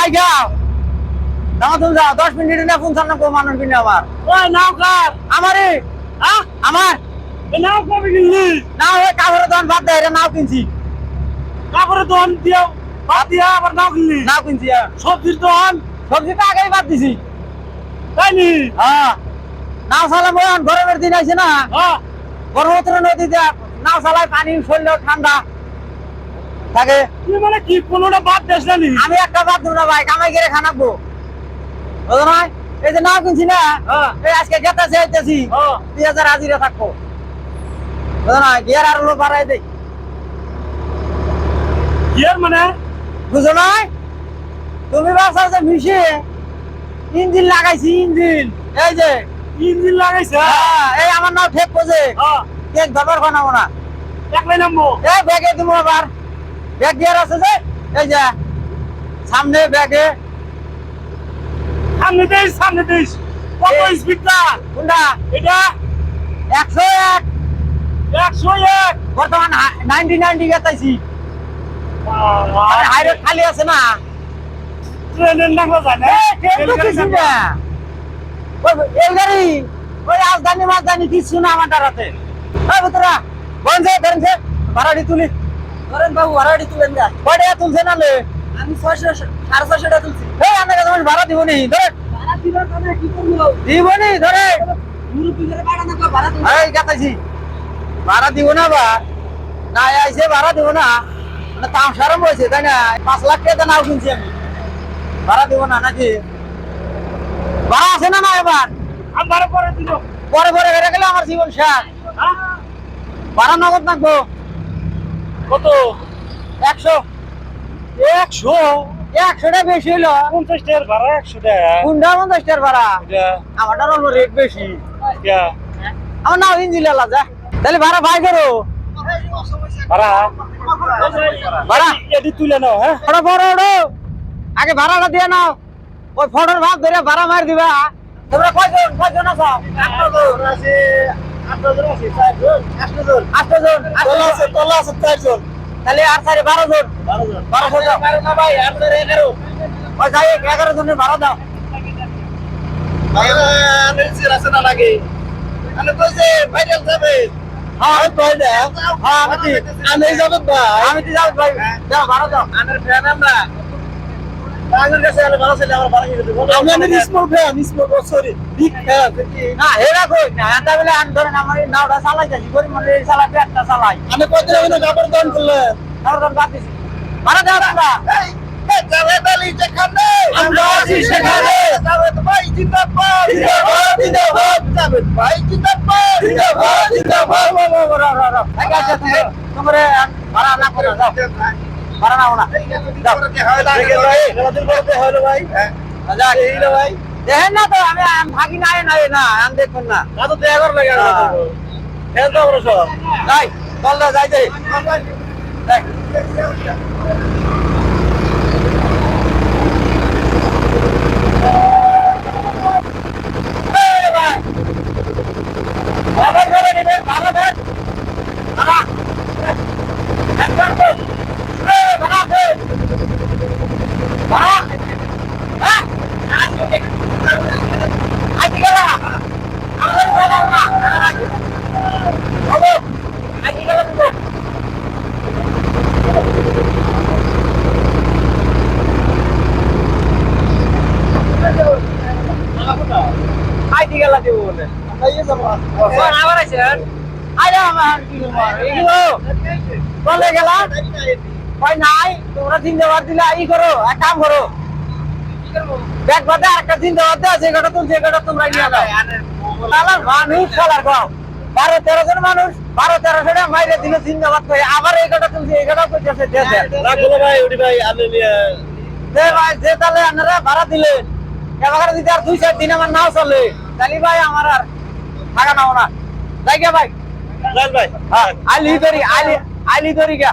ভাই যাও দাও তুমি যাও 10 মিনিট না ফোন সামনে কো মানুষ কিনে আমার ওই নাও কার আমারে আমার এ নাও কবে কিনলি না ওই কাপড়ের দোকান বাদ দে নাও কিনছি কাপড়ের দোকান দিও বাদ দিয়া আবার নাও কিনলি নাও কিনছি সবজির দোকান সবজি তো আগেই বাদ দিছি তাই নি হ্যাঁ নাও চালাম গরমের দিন আছে না হ্যাঁ ব্রহ্মপুত্র নদীতে নাও চালায় পানি শরীর ঠান্ডা থাকে তুই মানে কি কোনোটা বাদ দেস না নি আমি একটা বাদ দেব না ভাই কামাই করে খানাবো বুঝো না এই যে নাও কিনছি না এই আজকে গেতাছি আইতেছি 2000 হাজিরা থাকবো বুঝো না গিয়ার আর লো বাড়াই দেই গিয়ার মানে বুঝো না তুমি বাসা যে মিশে ইঞ্জিন লাগাইছি ইঞ্জিন এই যে ইঞ্জিন লাগাইছে এই আমার নাও ঠেক বোঝে কেক ব্যবহার বানাবো না একলাই নামবো এই ব্যাগে তুমি আবার ব্যাগ গিয়ার আছে যে এই যে সামনে ব্যাগে সামনে দেশ কত স্পিডটা কোনটা এটা 101 101 বর্তমান 90 গেতাইছি হাইরোড খালি আছে না ট্রেনের নাম জানে এই গাড়ি ওই রাজধানী মাঝধানী কিছু না আমার দাঁড়াতে ওই বুতরা বন্ধে ধরেন ভাড়াটি তুলি ধরেন বাবু ভাড়াটি তুলেন যা কয় টাকা তুলছে না লে আমি 650 টাকা তুলছি এই আমার কাছে ভাড়া দিব নি ধরে ভাড়া দিবার কথা কি করব দিব নি ধরে মুরুবি করে ভাড়া না ভাড়া দিব এই গাতাইছি ভাড়া দিব না বা না আইছে ভাড়া দিব না মানে তাম সারম হইছে তাই না 5 লাখ টাকা নাও কিনছি আমি ভাড়া দিব না নাকি ভাড়া আছে না না এবার আমি ভাড়া পরে দিব পরে পরে বেড়ে গেলে আমার জীবন শেষ ভাড়া নগদ নাকবো কত 100 100টা বেশি হলো 50 টাকার ভাড়া 100 টাকা কোনটা 50 টাকার ভাড়া আমারটার অল্প রেট বেশি আমার নাও ইঞ্জিন লালা যা তাহলে ভাড়া ভাই করো ভাড়া ভাড়া এডি তুলে নাও হ্যাঁ বড় বড় আগে ভাড়াটা দিয়ে নাও ওই ফটোর ভাগ ধরে ভাড়া মার দিবা তোমরা কয়জন আছো 8 জন তোলা আছে 4 জন তাহলে আর 12 জন 12 জন না ভাই আর 11 ওই যাই 11 জনের ভাড়া দাও আমি আছে না লাগে আমি কইছে ভাইরাল যাবে হ্যাঁ কই না হ্যাঁ আমি যাব ভাই আমি তো যাও ভাই দাও ভাড়া দাও আমার ফ্যান আমরা আগের কাছে আলে ভালো ছিল আমার ভালো করে দেব আমি small fan sorry big fan না হেরা কই না এটা বলে আন ধরেন আমার এই নাওটা চালাইতাছি গরি মানে এই চালাতে একটা চালাই আমি কইতে হবে না কাপড় দান করলেন নাওটা বাদ দিছি ভাড়া দাও তোমরা জাভেদ আলী যেখানে আমরা আছি সেখানে জাভেদ ভাই জিন্দাবাদ জিন্দাবাদ জাভেদ ভাই জিন্দাবাদ জিন্দাবাদ জিন্দাবাদ ঠিক আছে তোমরা ভাড়া না করে দাও ভাড়া নাও না ভাই যাক এই লো ভাই দেখেন না তো আমি ভাগি নাই না আমি দেখুন না না তো দেয়ার লাগে ফ্যান তো বড় সব যাই চল না যাই যাই যাই আইডি গেলা দেব বলে আবার আছেন আরে আমার কি এগুলো বলে গেলা কই নাই তোমরা জিন্দাবাদ দিলা ই করো এক কাম করো ব্যাগ বাদে আরেকটা জিন্দাবাদ দেওয়া আছে এটা তুমি যেটা তোমরা নিয়ে যাও তাহলে মানুষ চলার গাও 12-13 জন মানুষ 12-13 জনে মাইরে দিলে জিন্দাবাদ করে আবার এইটা তুমি এইটা কইতেছে দেশে রাখলো ভাই ওডি ভাই আমি দে ভাই যে তাহলে আপনারা ভাড়া দিলেন এবার যদি আর 2-4 দিন আমার নাও চলে তাহলে ভাই আমার আর থাকা নাও না যাই গে ভাই লাল ভাই আলি দরি গা